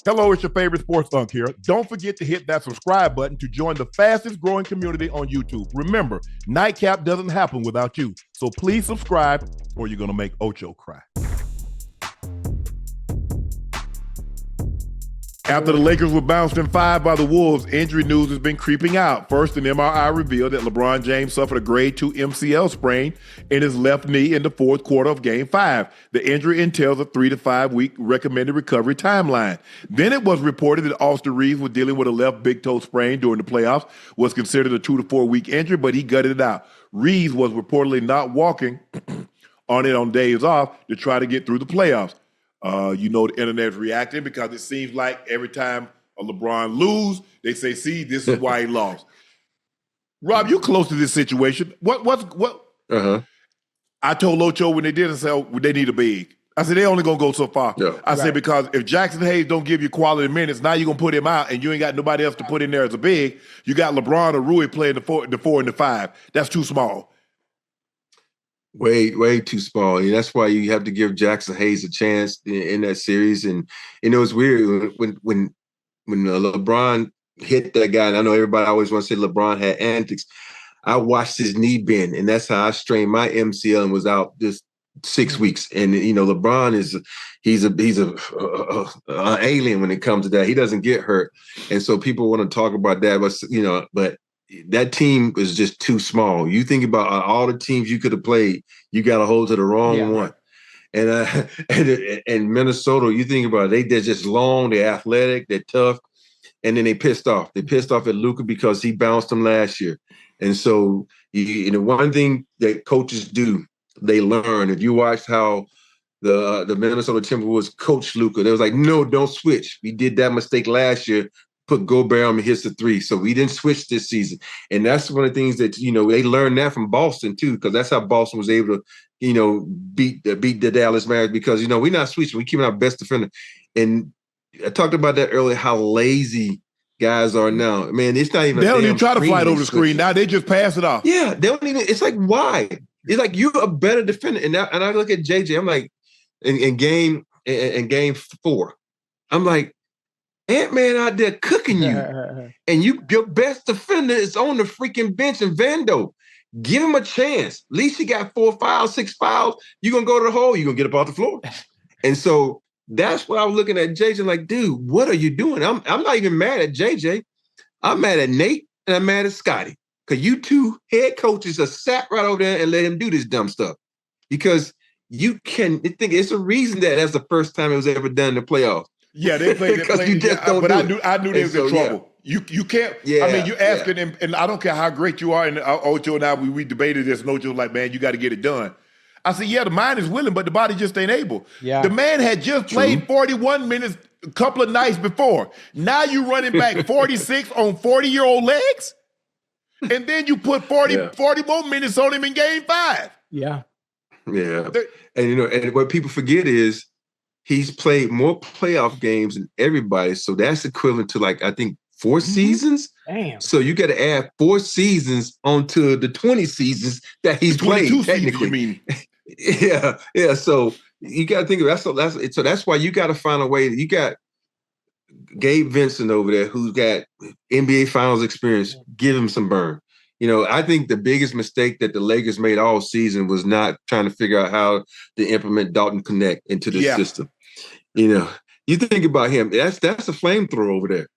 Hello, it's your favorite sports Unc here. Don't forget to hit that subscribe button to join the fastest growing community on YouTube. Remember, Nightcap doesn't happen without you. So please subscribe or you're going to make Ocho cry. After the Lakers were bounced in 5 by the Wolves, injury news has been creeping out. First, an MRI revealed that LeBron James suffered a grade 2 MCL sprain in his left knee in the fourth quarter of Game 5. The injury entails a 3 to 5 week recommended recovery timeline. Then it was reported that Austin Reaves was dealing with a left big toe sprain during the playoffs, was considered a 2 to 4 week injury, but he gutted it out. Reaves was reportedly not walking on days off to try to get through the playoffs. The internet's reacting because it seems like every time a LeBron lose, they say, see, this is why he lost. Rob, you close to this situation. What? Uh-huh. I told Ocho when they did, I said, oh, they need a big. I said, they only going to go so far. Yeah. I said, because if Jackson Hayes don't give you quality minutes, now you're going to put him out and you ain't got nobody else to put in there as a big. You got LeBron or Rui playing the 4 and the 5. That's too small. Way too small. And that's why you have to give Jackson Hayes a chance in that series. And it's weird when LeBron hit that guy, and I know everybody always wants to say LeBron had antics. I watched his knee bend, and that's how I strained my MCL and was out just 6 weeks. And LeBron he's an alien when it comes to that. He doesn't get hurt, and so people want to talk about that. But that team was just too small. You think about all the teams you could have played, you got a hold to the wrong one. And Minnesota, you think about it, they're just long, they're athletic, they're tough, and then they pissed off. They pissed off at Luka because he bounced them last year. And so, one thing that coaches do, they learn. If you watch how the Minnesota Timberwolves coached Luka, they was like, no, don't switch. We did that mistake last year. Put Gobert on and hits the 3. So we didn't switch this season. And that's one of the things that, they learned that from Boston too, because that's how Boston was able to, beat the Dallas Mavericks because, we're not switching. We're keeping our best defender. And I talked about that earlier, how lazy guys are now. Man, it's not even. They don't even try to fight over the screen. Now they just pass it off. Yeah, they don't even. It's like, why? It's like, you're a better defender. And I look at JJ, I'm like, in game 4, I'm like, Ant-Man out there cooking you, and your best defender is on the freaking bench in Vando. Give him a chance. At least he got 4 fouls, 6 fouls. You're going to go to the hole. You're going to get up off the floor. And so that's why I was looking at JJ like, dude, what are you doing? I'm not even mad at JJ. I'm mad at Nate, and I'm mad at Scotty. Because you two head coaches are sat right over there and let him do this dumb stuff. Because you can think it's a reason that's the first time it was ever done in the playoffs. Yeah, they played. You just don't. But I knew they was in trouble. Yeah. You can't. Yeah, I mean, you're asking him, and I don't care how great you are. And Ocho and I, we debated this, and Ocho was like, "Man, you got to get it done." I said, "Yeah, the mind is willing, but the body just ain't able." Yeah. The man had just played 41 minutes a couple of nights before. Now you running back 46 on 40-year-old legs, and then you put 40 more minutes on him in Game 5. Yeah. Yeah, and what people forget is, he's played more playoff games than everybody. So that's equivalent to, like, I think 4 seasons. Damn. So you got to add 4 seasons onto the 20 seasons that he's played, technically. Seasons, you mean? Yeah. So you got to think of that. So that's why you got to find a way. You got Gabe Vincent over there who's got NBA Finals experience. Give him some burn. I think the biggest mistake that the Lakers made all season was not trying to figure out how to implement Dalton Connect into the system. You think about him. That's a flamethrower over there.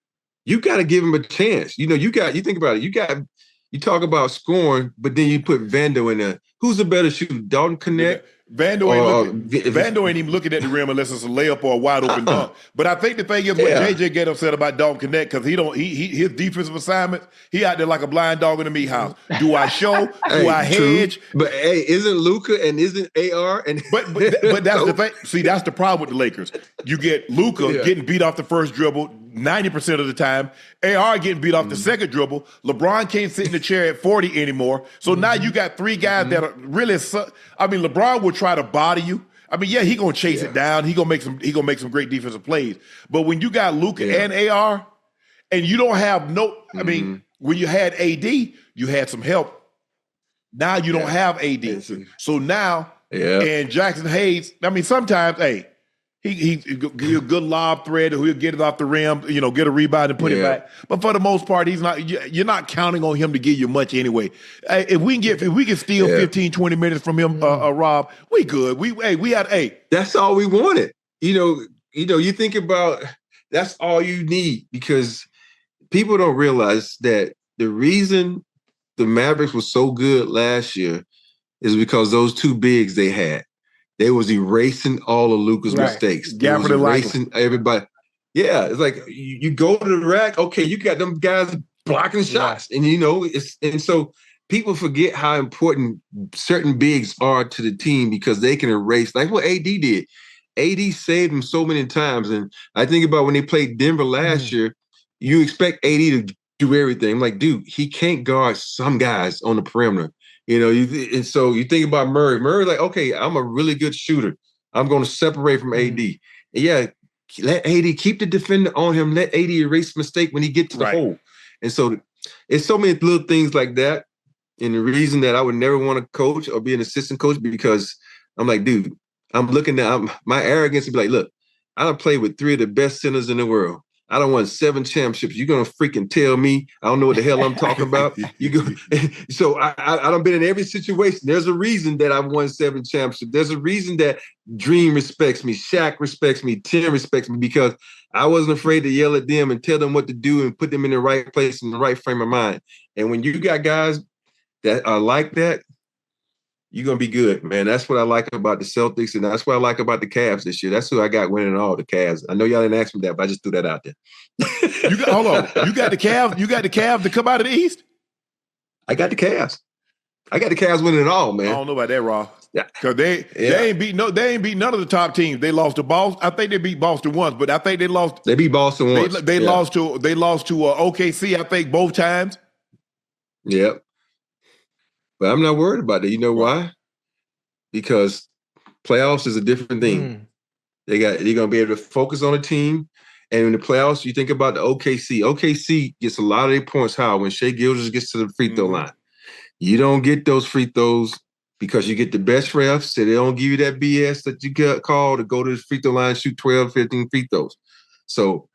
You got to give him a chance. You think about it. You talk about scoring, but then you put Vando in there. Who's a better shooter, Dalton Connect? Vando ain't even looking at the rim unless it's a layup or a wide open dunk. But I think the thing is, what JJ get upset about Dalton Connect, because his defensive assignments, he out there like a blind dog in the meat house. Do I show? Do I hedge? True. But hey, isn't Luka and isn't AR? And but that's the thing. See, that's the problem with the Lakers. You get Luka getting beat off the first dribble 90% of the time. AR getting beat off the second dribble. LeBron can't sit in the chair at 40 anymore. So now you got 3 guys that are really. I mean, LeBron will try to body you. I mean, he gonna chase it down. He gonna make some great defensive plays. But when you got Luka and AR, and you don't have I mean, when you had AD, you had some help. Now you don't have AD. So now, and Jackson Hayes. I mean, sometimes, He's a good lob threat. He'll get it off the rim, get a rebound and put it back. But for the most part, he's not. You're not counting on him to give you much anyway. If we can steal 15, 20 minutes from him, Rob, we good. We had. That's all we wanted. You think about that's all you need, because people don't realize that the reason the Mavericks was so good last year is because those two bigs they had. They was erasing all of Luka's mistakes. They was erasing everybody. Yeah, it's like you go to the rack. Okay, you got them guys blocking shots, and so people forget how important certain bigs are to the team, because they can erase, like what AD did. AD saved them so many times, and I think about when they played Denver last year. You expect AD to do everything. I'm like, dude, he can't guard some guys on the perimeter. And so you think about Murray. Murray, like, okay, I'm a really good shooter. I'm going to separate from AD. And let AD keep the defender on him. Let AD erase mistake when he gets to the hole. And so it's so many little things like that. And the reason that I would never want to coach or be an assistant coach, because I'm like, dude, I'm looking at my arrogance and be like, look, I don't play with 3 of the best centers in the world. I don't won 7 championships. You're gonna freaking tell me I don't know what the hell I'm talking about? So I done been in every situation. There's a reason that I've won 7 championships. There's a reason that Dream respects me, Shaq respects me, Tim respects me, because I wasn't afraid to yell at them and tell them what to do and put them in the right place, in the right frame of mind. And when you got guys that are like that, you're going to be good, man. That's what I like about the Celtics, and that's what I like about the Cavs this year. That's who I got winning all, the Cavs. I know y'all didn't ask me that, but I just threw that out there. Hold on. You got the Cavs to come out of the East? I got the Cavs. I got the Cavs winning it all, man. I don't know about that, Raw. Yeah. Because they ain't beat none of the top teams. They lost to Boston. I think they beat Boston once, but I think they lost. They beat Boston once. They lost to OKC, I think, both times. Yep. But I'm not worried about it. You know why? Because playoffs is a different thing. They're going to be able to focus on a team. And in the playoffs, you think about the OKC. OKC gets a lot of their points high when Shai Gilgeous gets to the free throw line. You don't get those free throws because you get the best refs, so they don't give you that BS that you get called to go to the free throw line, shoot 12, 15 free throws. So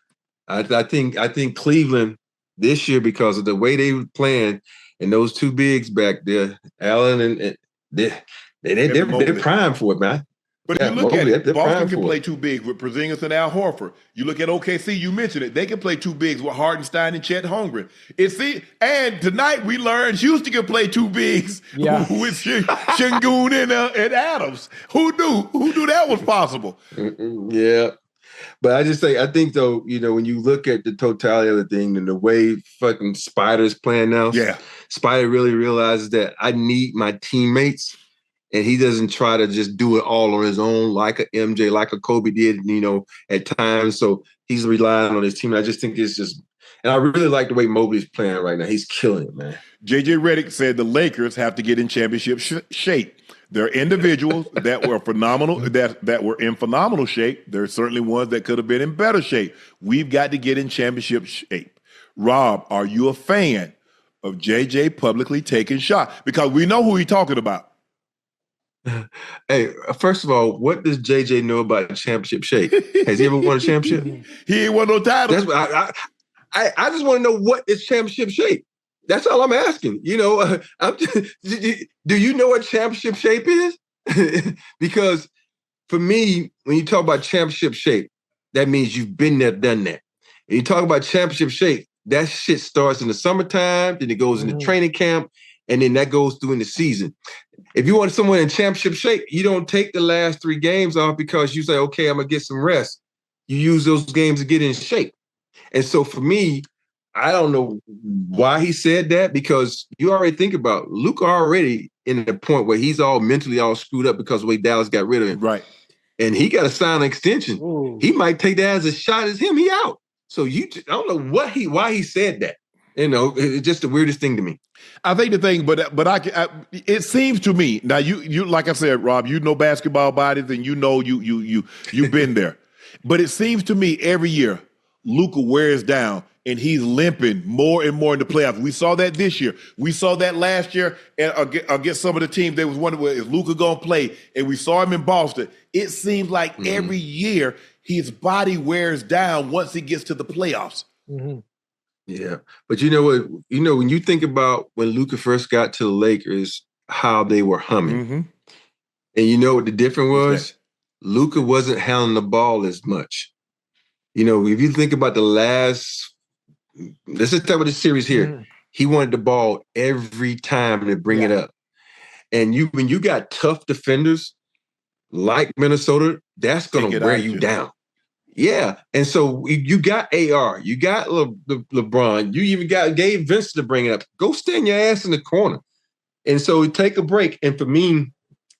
I think Cleveland this year, because of the way they were playing, and those two bigs back there, Allen and they're prime for it, man. But if you look at it, Boston can play 2 bigs with Porzingis and Al Horford. You look at OKC, you mentioned it. They can play 2 bigs with Hardenstein and Chet Holmgren. And tonight we learned Houston can play 2 bigs with Şengün and Adams. Who knew that was possible? Yeah. But I think though, when you look at the totality of the thing and the way fucking Spider's playing now, Spider really realizes that I need my teammates, and he doesn't try to just do it all on his own like a MJ, like a Kobe did, at times. So he's relying on his team. I just think it's just, and I really like the way Mobley's playing right now. He's killing it, man. JJ Redick said the Lakers have to get in championship shape. There are individuals that were phenomenal, that were in phenomenal shape. There are certainly ones that could have been in better shape. We've got to get in championship shape. Rob, are you a fan of JJ publicly taking shots? Because we know who he's talking about. Hey, first of all, what does JJ know about championship shape? Has he ever won a championship? He ain't won no title. That's what I just want to know, what is championship shape? That's all I'm asking. Do you know what championship shape is? Because for me, when you talk about championship shape, that means you've been there, done that. And you talk about championship shape, that shit starts in the summertime, then it goes into training camp, and then that goes through in the season. If you want someone in championship shape, you don't take the last 3 games off because you say, okay, I'm going to get some rest. You use those games to get in shape. And so for me, I don't know why he said that, because you already think about Luka already in the point where he's all mentally all screwed up because of the way Dallas got rid of him. Right. And he got to sign an extension. Ooh. He might take that as a shot as him. He out. So I don't know why he said that. It's just the weirdest thing to me. I think the thing, but it seems to me, now you like I said, Rob, you know basketball bodies and you've been there. But it seems to me every year, Luka wears down and he's limping more and more in the playoffs. We saw that this year. We saw that last year against some of the teams. They was wondering, well, is Luka going to play? And we saw him in Boston. It seems like every year his body wears down once he gets to the playoffs. Mm-hmm. Yeah. But you know what? You know, when you think about when Luka first got to the Lakers, how they were humming. Mm-hmm. And you know what the difference was? Luka wasn't handling the ball as much. You know, if you think about the last, let's just talk about the series here. He wanted the ball every time to bring it up. And when you got tough defenders like Minnesota, that's going to wear you down. Yeah. And so you got AR, you got LeBron, you even gave Vince to bring it up. Go stand your ass in the corner. And so take a break. And for me,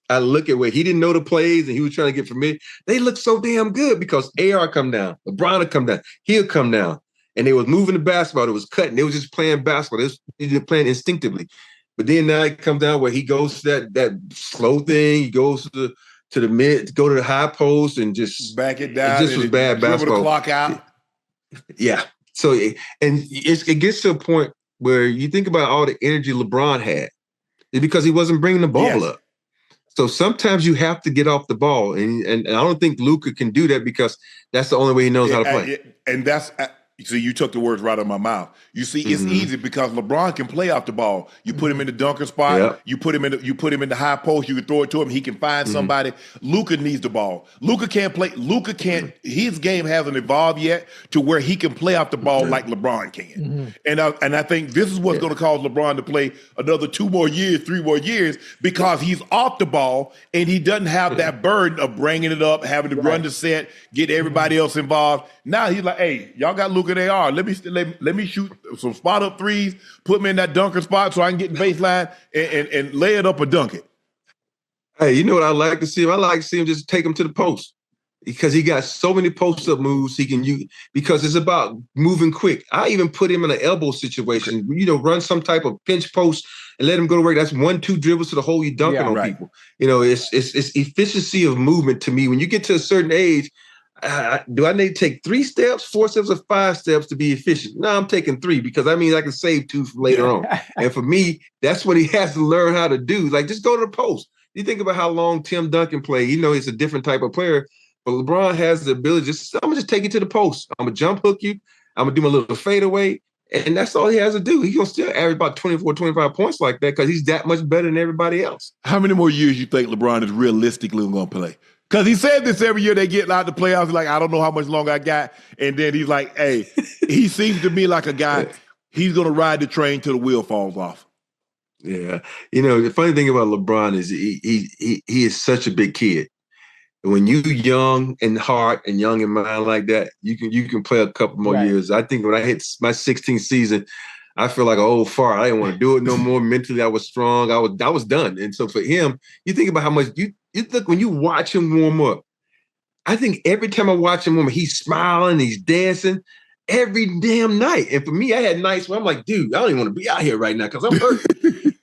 I look at where he didn't know the plays and he was trying to get familiar. They look so damn good because AR come down, LeBron will come down, he'll come down. And they was moving the basketball, it was cutting, they was just playing basketball. They was playing instinctively. But then now it comes down where he goes to that slow thing, he goes to the mid, go to the high post and just back it down. It just was bad basketball. The clock out. Yeah. So it gets to a point where you think about all the energy LeBron had. It's because he wasn't bringing the ball up. So sometimes you have to get off the ball, and I don't think Luka can do that because that's the only way he knows how to play. And that's so you took the words right out of my mouth. You see, it's easy because LeBron can play off the ball. You put him in the dunker spot. You put him in the high post. You can throw it to him. He can find somebody. Luka needs the ball. Luka can't play. Luka can't. His game hasn't evolved yet to where he can play off the ball like LeBron can. And I think this is what's going to cause LeBron to play another 2 more years, 3 more years because he's off the ball and he doesn't have that burden of bringing it up, having to run the set, get everybody else involved. Now he's like, hey, y'all got Luka. They are. Let me shoot some spot up threes, put me in that dunker spot so I can get the baseline and lay it up or dunk it. Hey, you know what I like to see him? I like to see him just take him to the post because he got so many post-up moves he can use because it's about moving quick. I even put him in an elbow situation, run some type of pinch post and let him go to work. That's 1-2 dribbles to the hole, you dunking on people. It's efficiency of movement to me. When you get to a certain age, do I need to take 3 steps, 4 steps, or 5 steps to be efficient? No, I'm taking 3 because that means I can save 2 for later on. And for me, that's what he has to learn how to do. Like, just go to the post. You think about how long Tim Duncan played. He's a different type of player. But LeBron has the ability I'm going to just take you to the post. I'm going to jump hook you. I'm going to do my little fadeaway. And that's all he has to do. He's going to still average about 24, 25 points like that because he's that much better than everybody else. How many more years you think LeBron is realistically going to play? Because he said this every year they get out the playoffs. He's like, I don't know how much longer I got. And then he's like, hey, he seems to me like a guy, he's going to ride the train till the wheel falls off. Yeah. The funny thing about LeBron is he is such a big kid. When you young in heart and young in mind like that, you can play a couple more years. I think when I hit my 16th season, I feel like an old fart. I didn't want to do it no more. Mentally, I was strong. I was done. And so for him, you think about how much you look when you watch him warm up. I think every time I watch him warm up, he's smiling, he's dancing every damn night. And for me, I had nights where I'm like, dude, I don't even want to be out here right now because I'm hurt.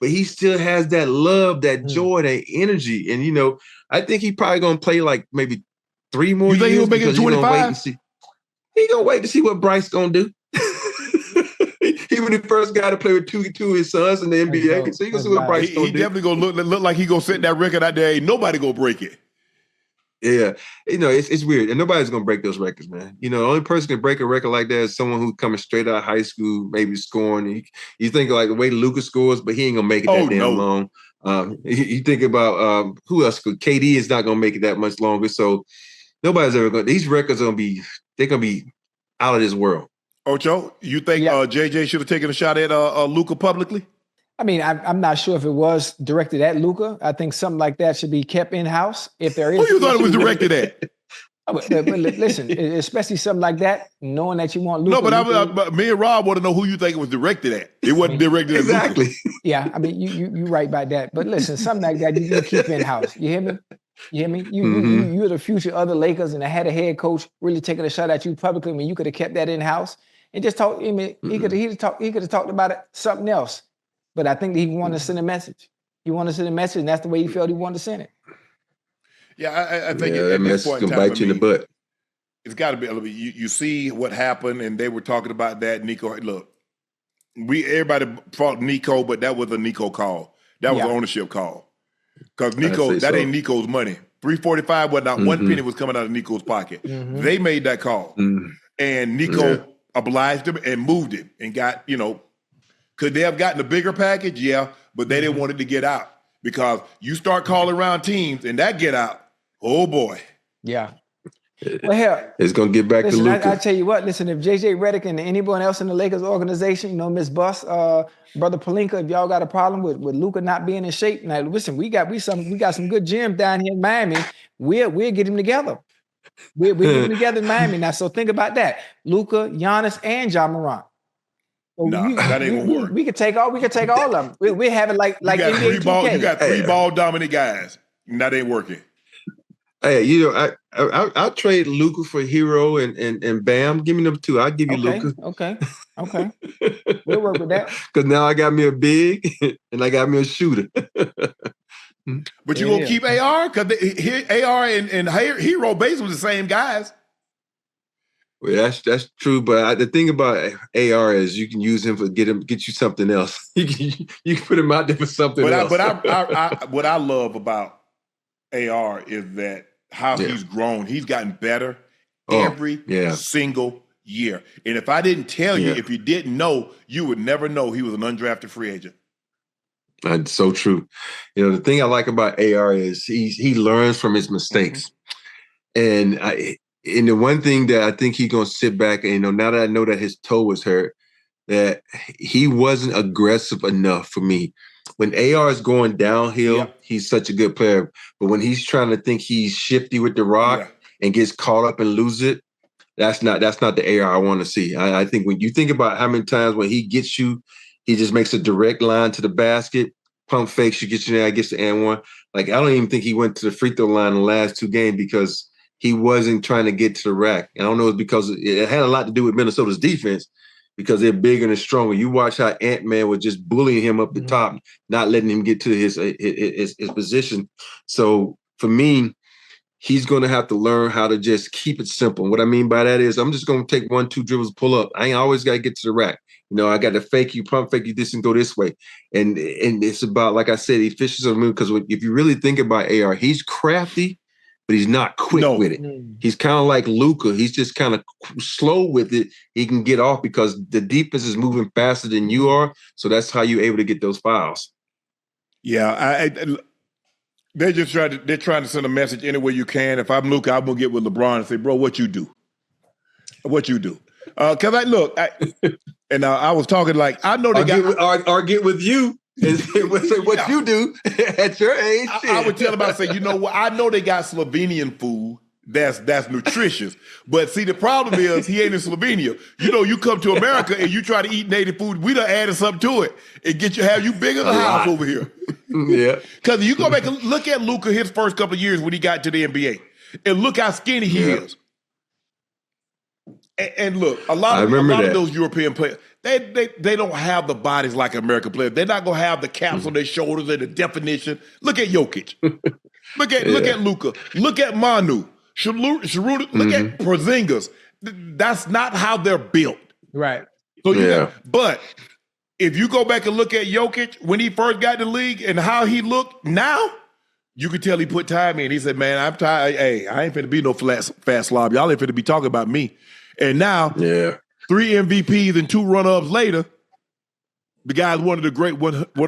But he still has that love, that joy, that energy. And, I think he probably going to play like maybe 3 more years. You think he'll make it to 25? He's going to wait to see what Bryce going to do. He was the first guy to play with two of his sons in the NBA. So you can see what Bryce going to do. He definitely going to look like he going to set that record out there. Ain't nobody going to break it. Yeah. It's weird. And nobody's going to break those records, man. The only person can break a record like that is someone who's coming straight out of high school, maybe scoring. You think like the way Luka scores, but he ain't going to make it that damn long. You think about who else? KD is not going to make it that much longer. So nobody's ever going to – these records are going to be – they're going to be out of this world. Ocho, you think JJ should have taken a shot at Luka publicly? I mean, I'm not sure if it was directed at Luka. I think something like that should be kept in-house. If there is, who you thought it was directed at? But listen, especially something like that, knowing that you want Luka. No, but me and Rob want to know who you think it was directed at. It wasn't directed at Luka. Yeah, I mean, you right about that. But listen, something like that you keep in-house. You hear me? You're the future of the Lakers, and I had a head coach really taking a shot at you publicly. I mean, you could have kept that in-house and just talked. I mean, he could have talked about it, something else. But I think he wanted to send a message. He wanted to send a message, and that's the way he felt he wanted to send it. Yeah, I think that message can bite you in the butt. it's got to be. You see what happened, and they were talking about that. Nico, look, everybody fought Nico, but that was a Nico call. That was an ownership call. Because Nico, that ain't Nico's money. 345 was not one penny was coming out of Nico's pocket. They made that call, and Nico obliged him and moved him and got, could they have gotten a bigger package? Yeah, but they didn't want it to get out because you start calling around teams and that get out. Oh boy. Yeah. Well, hell, it's gonna get back to Luka. I tell you what. Listen, if JJ Redick and anyone else in the Lakers organization, Miss Buss, Brother Pelinka, if y'all got a problem with Luka not being in shape, now listen, we got some good gyms down here in Miami. We'll get him together. We're getting together in Miami now. So think about that: Luka, Giannis, and Ja Morant. So that ain't gonna work. We could take all of them. We have it like NBA 2K. You got three ball dominant guys. And that ain't working. Hey, I'll trade Luka for Hero and Bam. Give me them two. I'll give you Luka. Okay. We'll work with that. Because now I got me a big and I got me a shooter. But you gonna keep AR? Because AR and Hero basically the same guys. Well, that's true. But the thing about AR is you can use him get you something else. You can put him out there for something else. But what I love about AR is that how he's grown. He's gotten better every single year. And if I didn't tell you, if you didn't know, you would never know he was an undrafted free agent. That's so true. The thing I like about AR is he learns from his mistakes. And the one thing that I think he's going to sit back and, now that I know that his toe was hurt, that he wasn't aggressive enough for me. When AR is going downhill, he's such a good player. But when he's trying to think he's shifty with the rock and gets caught up and lose it, that's not the AR I want to see. I think when you think about how many times when he gets you, he just makes a direct line to the basket, pump fakes, you get you there, gets the and one. Like, I don't even think he went to the free throw line in the last two games because he wasn't trying to get to the rack. And I don't know if it's because it had a lot to do with Minnesota's defense because they're bigger and stronger. You watch how Ant-Man was just bullying him up the top, not letting him get to his position. So for me, he's going to have to learn how to just keep it simple. What I mean by that is I'm just going to take 1-2 dribbles, pull up. I ain't always got to get to the rack. I got to fake you, pump fake you this and go this way. And it's about, like I said, efficiency of the move. Because if you really think about AR, he's crafty, but he's not quick with it. He's kind of like Luka. He's just kind of slow with it. He can get off because the defense is moving faster than you are. So that's how you're able to get those fouls. Yeah, they're trying to send a message any way you can. If I'm Luka, I'm gonna get with LeBron and say, bro, what you do? Because I was talking like I know they get with you. And say what you do at your age. I would tell them, I say, you know what? I know they got Slovenian food that's nutritious, but see, the problem is he ain't in Slovenia. You come to America and you try to eat native food. We done added something to it and have you bigger than the house over here. Yeah, because you go back and look at Luka his first couple of years when he got to the NBA, and look how skinny he is. And look, a lot of those European players. They don't have the bodies like American players. They're not gonna have the caps on their shoulders and the definition. Look at Jokic. Look at Luka. Look at Manu. Sharuda. Look at Porzingis. That's not how they're built. Right. So but if you go back and look at Jokic when he first got in the league and how he looked now, you could tell he put time in. He said, "Man, I'm tired. Hey, I ain't finna be no fast slob. Y'all ain't finna be talking about me." And now, 3 MVPs and 2 run-ups later, the guy's one of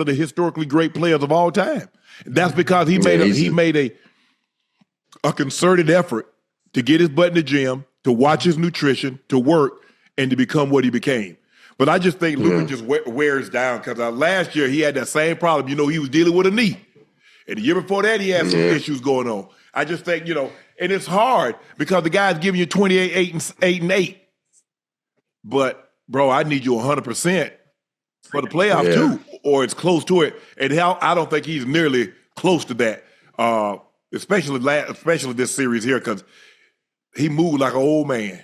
the historically great players of all time. That's because he made a concerted effort to get his butt in the gym, to watch his nutrition, to work, and to become what he became. But I just think Luka just wears down because last year he had that same problem. He was dealing with a knee. And the year before that, he had some issues going on. I just think, and it's hard because the guy's giving you 28, 8 and 8. But, bro, I need you 100% for the playoff too, or it's close to it. And I don't think he's nearly close to that, especially this series here because he moved like an old man.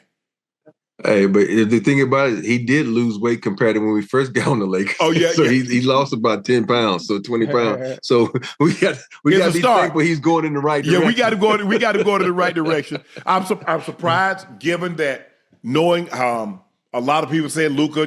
Hey, but the thing about it, he did lose weight compared to when we first got on the Lakers. Oh, yeah. So yeah. he lost about 10 pounds, so 20 pounds. So we got to be thankful he's going in the right direction. Yeah, we got to go to the right direction. I'm surprised, given that knowing a lot of people say Luka,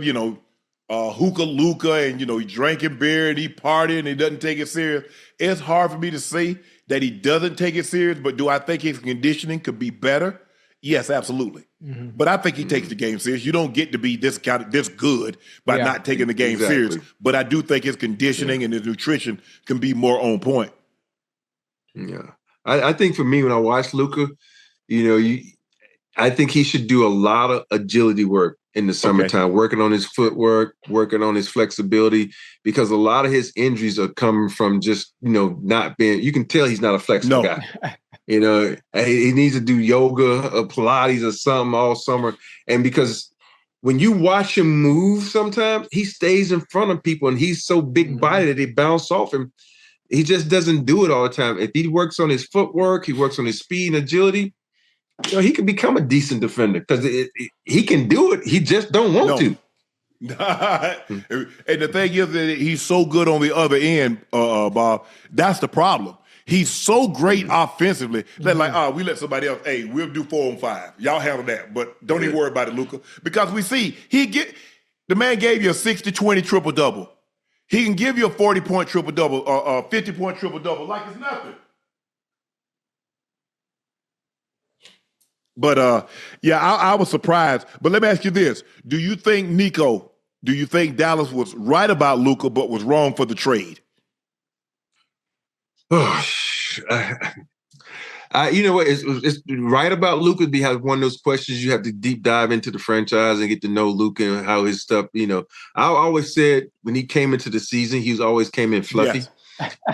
hookah Luka, and he drinking beer and he partying and he doesn't take it serious. It's hard for me to say that he doesn't take it serious, but do I think his conditioning could be better? Yes, absolutely. Mm-hmm. But I think he takes the game serious. You don't get to be this good by not taking the game serious. But I do think his conditioning and his nutrition can be more on point. Yeah. I think for me, when I watch Luka, I think he should do a lot of agility work in the summertime, working on his footwork, working on his flexibility, because a lot of his injuries are coming from just, not being, you can tell he's not a flexible guy. He needs to do yoga or Pilates or something all summer. And because when you watch him move sometimes, he stays in front of people and he's so big body that they bounce off him. He just doesn't do it all the time. If he works on his footwork, he works on his speed and agility, he can become a decent defender because he can do it. He just don't want to. And the thing is that he's so good on the other end, Bob. That's the problem. He's so great offensively that we let somebody else, hey, we'll do 4 on 5. Y'all handle that, but don't even worry about it, Luka. Because we see the man gave you a 60-20 triple-double. He can give you a 40-point triple-double, a 50-point triple-double like it's nothing. But, I was surprised. But let me ask you this. Do you think Dallas was right about Luka but was wrong for the trade? Oh, you know what? It's right about Luka. Have one of those questions you have to deep dive into the franchise and get to know Luka and how his stuff. I always said when he came into the season, he always came in fluffy,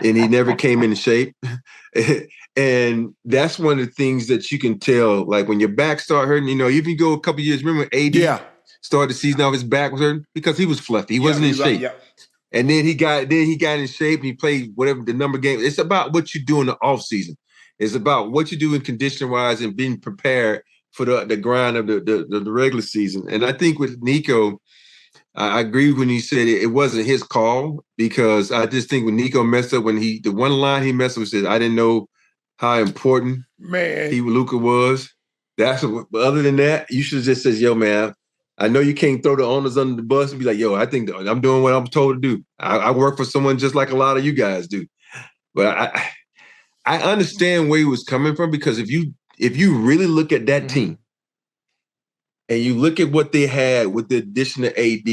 and he never came in shape. And that's one of the things that you can tell. Like when your back start hurting, if you go a couple years, remember AD started the season off, his back was hurting because he was fluffy. He wasn't in shape. And then he got in shape and he played whatever the number game. It's about what you do in the offseason. It's about what you do in condition-wise and being prepared for the grind of the regular season. And I think with Nico, I agree when he said it wasn't his call, because I just think when Nico messed up, the one line he messed up said, I didn't know how important Luka was. Other than that, you should have just said, yo, man, I know you can't throw the owners under the bus and be like, yo, I think I'm doing what I'm told to do. I work for someone just like a lot of you guys do. But I understand where he was coming from, because if you really look at that team and you look at what they had with the addition of AD,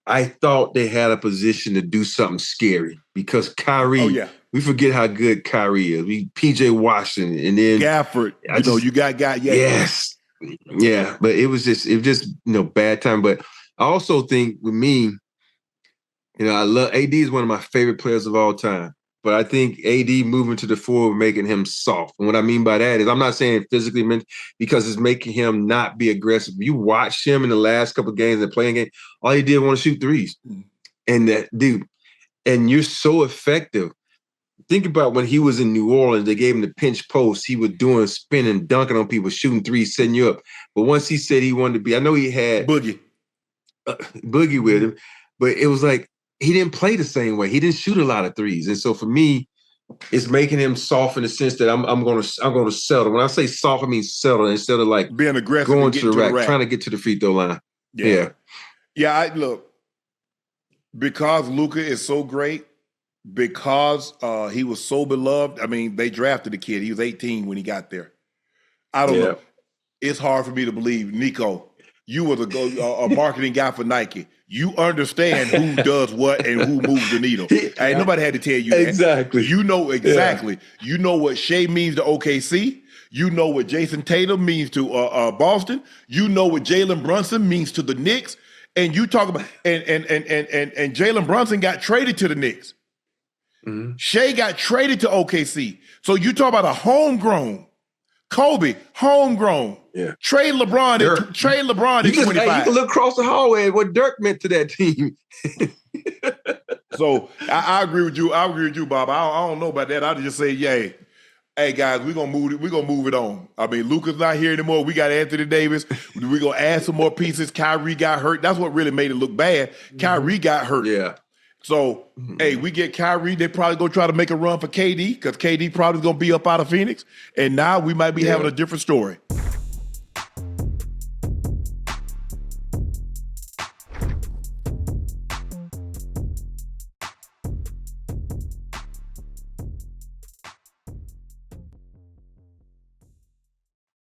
I thought they had a position to do something scary, because Kyrie, we forget how good Kyrie is. PJ Washington, and then Gafford. You got yes. Yeah, but it was just bad time. But I also think with me, I love AD is one of my favorite players of all time. But I think AD moving to the forward, making him soft. And what I mean by that is, I'm not saying physically, because it's making him not be aggressive. You watch him in the last couple of games, the playing game, all he did was shoot threes. And that dude, and you're so effective. Think about when he was in New Orleans, they gave him the pinch post. He was doing spinning, dunking on people, shooting threes, setting you up. But once he said he wanted to be, I know he had Boogie with him, but it was like he didn't play the same way. He didn't shoot a lot of threes. And so for me, it's making him soft in the sense that I'm gonna settle. When I say soft, I mean settle, instead of like being aggressive, going to the rack, trying to get to the free throw line. Yeah. Look, because Luka is so great, because he was so beloved. I mean, they drafted the kid. He was 18 when he got there. I don't know. It's hard for me to believe, Nico, you were a marketing guy for Nike. You understand who does what and who moves the needle. Ain't nobody had to tell you that. Exactly. You know exactly. Yeah. You know what Shea means to OKC. You know what Jason Tatum means to Boston. You know what Jalen Brunson means to the Knicks. And you talk about and Jalen Brunson got traded to the Knicks. Mm-hmm. Shea got traded to OKC. So you talk about a homegrown. Kobe, homegrown. Yeah. Trade LeBron at 25. You can look across the hallway at what Dirk meant to that team. So I agree with you. I agree with you, Bob. I don't know about that. I'd just say, hey, Hey guys, we're gonna move it on. I mean, Luka's not here anymore. We got Anthony Davis. We're gonna add some more pieces. Kyrie got hurt. That's what really made it look bad. Kyrie got hurt. Yeah. So, hey, we get Kyrie. They probably gonna try to make a run for KD because KD probably gonna be up out of Phoenix. And now we might be having a different story.